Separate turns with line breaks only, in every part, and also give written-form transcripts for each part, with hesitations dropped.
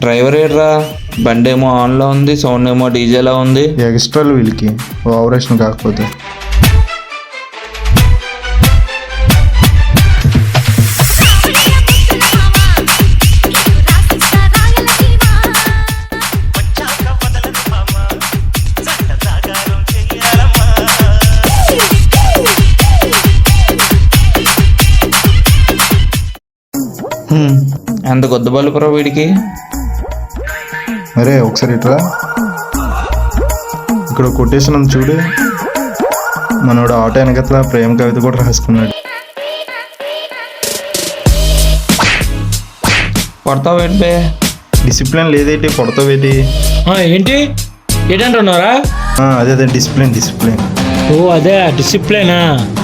Driver ఏడ్రా? బండి ఏమో ఆన్లో ఉంది, సౌండ్ ఏమో డీజేలా ఉంది.
ఎక్స్ట్రాలు వీళ్ళకి ఆపరేషన్ కాకపోతే.
ఎంత కొద్ద బలుపురా వీడికి.
అరే ఒకసారి ఇట్రా, ఇక్కడ కొటేషన్ ఉంది చూడు. మనోడు ఆటో వెనకట్ల ప్రేమ కవిత కూడా రాసుకున్నాడు.
కొడతావు ఏంటి?
డిసిప్లిన్ లేదేంటి, కొడతావేటి?
ఏంటి ఏంటంటున్నారా?
అదే డిసిప్లిన్.
ఓ అదే డిసిప్లినా?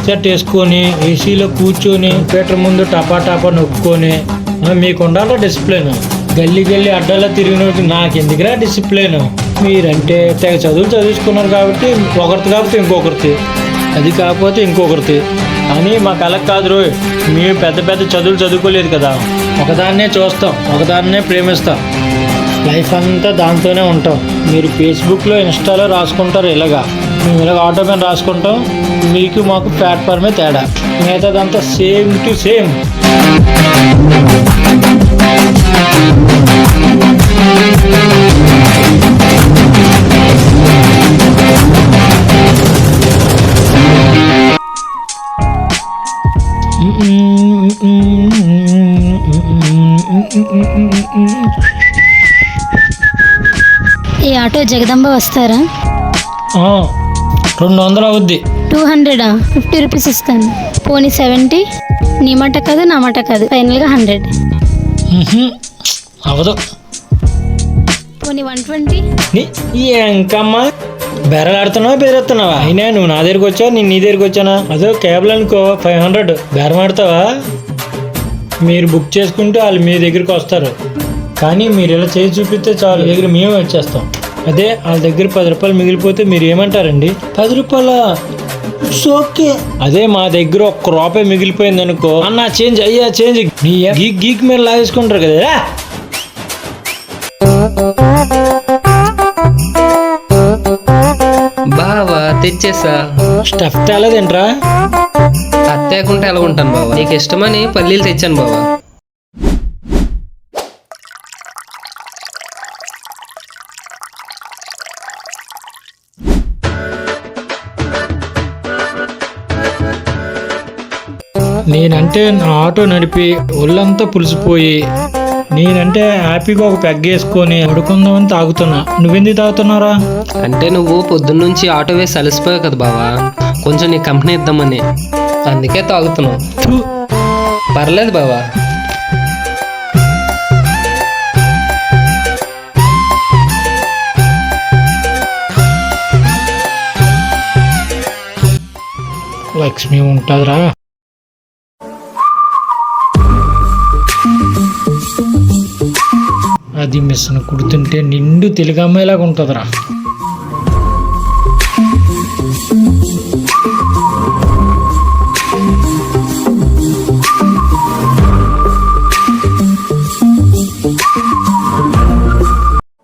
సెట్ వేసుకొని ఏసీలో కూర్చొని థియేటర్ ముందు టపా టపా నొక్కుని మీకు ఉండాలి డిసిప్లిన్. గల్లీ అడ్డాలో తిరిగిన నాకు ఎందుకురా డిసిప్లిన్? మీరంటే తెగ చదువులు చదువుకున్నారు కాబట్టి ఒకరిది కాకపోతే ఇంకొకరిది, అది కాకపోతే ఇంకొకరిది అని మాకు అలా కాదు రోయ్. మేము పెద్ద చదువులు చదువుకోలేదు కదా, ఒకదాన్నే చూస్తాం, ఒకదాన్నే ప్రేమిస్తాం, లైఫ్ అంతా దాంతోనే ఉంటాం. మీరు ఫేస్బుక్లో ఇన్స్టాలో రాసుకుంటారు ఇలాగా, మేము ఇలాగ ఆటో మీద రాసుకుంటాం. మీకు మాకు ప్లాట్ఫామే తేడా, మిగతాదంతా సేమ్ టు సేమ్.
ఈ ఆటో జగదంబ వస్తారా?
200 అవుద్ది.
200 50 రూపీస్ ఇస్తాను. పోనీ 70. నీ మాట కాదు నా మాట కాదు, ఫైనల్గా 100.
అవదు.
పోనీ 120.
ఇంకమ్మా బేరలాడుతున్నావా బేరెత్తున్నావా? అయినా నువ్వు నా దగ్గరికి వచ్చావు, నేను నీ దగ్గరికి వచ్చానా? అదో కేబుల్ అనుకో 500. బేరం ఆడతావా? మీరు బుక్ చేసుకుంటే వాళ్ళు మీ దగ్గరికి వస్తారు, కానీ మీరు ఇలా చేసి చూపిస్తే చాలు దగ్గర మేమే వచ్చేస్తాం. అదే వాళ్ళ దగ్గర 10 రూపాయలు మిగిలిపోతే మీరు ఏమంటారండి? 10 రూపాయలా? ఓకే. అదే మా దగ్గర 1 రూపాయి మిగిలిపోయింది అనుకో, అన్న చేంజ్ అయ్యా చేంజ్, గీక్ మీరు లాగేసుకుంటారు కదా.
బావా తెచ్చేసా.
స్టఫ్ తేలేదేంట్రా?
అత్తేకుంటే ఎలా ఉంటాను బావా, నీకు ఇష్టమని పల్లీలు తెచ్చాను బావా.
నేనంటే నా ఆటో నడిపి ఒళ్ళంతా పులిసిపోయి, నేనంటే హ్యాపీగా ఒక పెగ్గేసుకొని పడుకుందామని తాగుతున్నా. నువ్వెందుకు తాగుతున్నారా?
అంటే నువ్వు పొద్దున్నుంచి ఆటో వేసి అలసిపోయావు కదా బావా, కొంచెం నీ కంపెనీ ఇద్దామని, అందుకే తాగుతున్నావు. పర్లేదు బావా.
లక్ష్మి ఉంటుందిరా. అది మిషన్ కుడుతుంటే నిండు తెలుగు అమ్మాయిలాగా ఉంటుందిరా.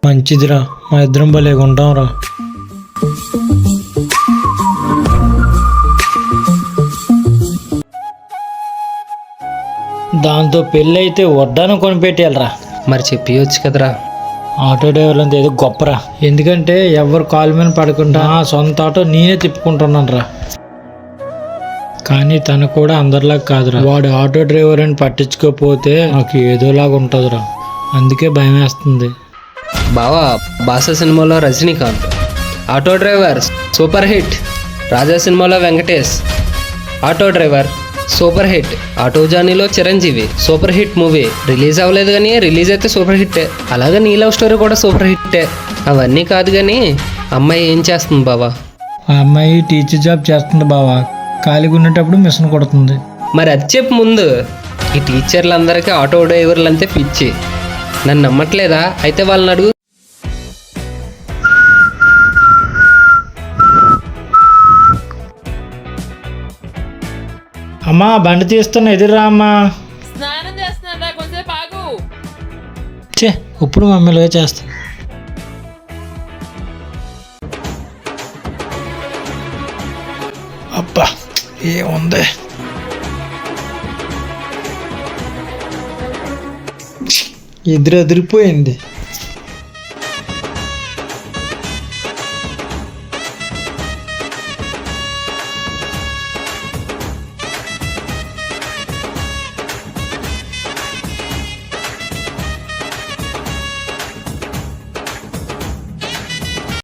మంచిదిరా, మా ఇద్దరం భలేగా ఉంటాంరా. దాంతో పెళ్ళి అయితే వడ్డాను కొనిపెట్టేయాలరా.
మరి చెప్పవచ్చు కదరా.
ఆటో డ్రైవర్లు అంతా ఏదో గొప్పరా, ఎందుకంటే ఎవరు కాలు మీద పడకుండా సొంత ఆటో నేనే తిప్పుకుంటున్నాను రా. కానీ తను కూడా అందరిలాగా కాదురా. వాడు ఆటో డ్రైవర్ అని పట్టించుకోకపోతే నాకు ఏదోలాగా ఉంటుందిరా, అందుకే భయం వేస్తుంది.
బావా బాసా సినిమాలో Rajinikanth auto driver super hit, Raja సినిమాలో Venkatesh auto driver super hit, auto జానీలో Chiranjeevi super hit movie. Release అవ్వలేదు కానీ రిలీజ్ అయితే సూపర్ హిట్టే. అలాగే నీ లవ్ స్టోరీ కూడా సూపర్ హిట్టే. అవన్నీ కాదు కానీ అమ్మాయి ఏం చేస్తుంది బావా?
ఆ అమ్మాయి టీచర్ జాబ్ చేస్తుంది బావా, ఖాళీగా ఉండేటప్పుడు మిషన్ కొడుతుంది.
మరి అది చెప్పు ముందు. ఈ టీచర్లందరికీ ఆటో డ్రైవర్లు అంతే పిచ్చి. నన్ను నమ్మట్లేదా? అయితే వాళ్ళని అడుగు.
అమ్మా బండి తీస్తున్నా, ఎదురురా అమ్మా.
స్నానం చేస్తున్నా, కొంచెంసేపు ఆగు.
ఇప్పుడు మమ్మల్ని చేస్తా. అబ్బా ఏముంది, ఎదురు అదిరిపోయింది.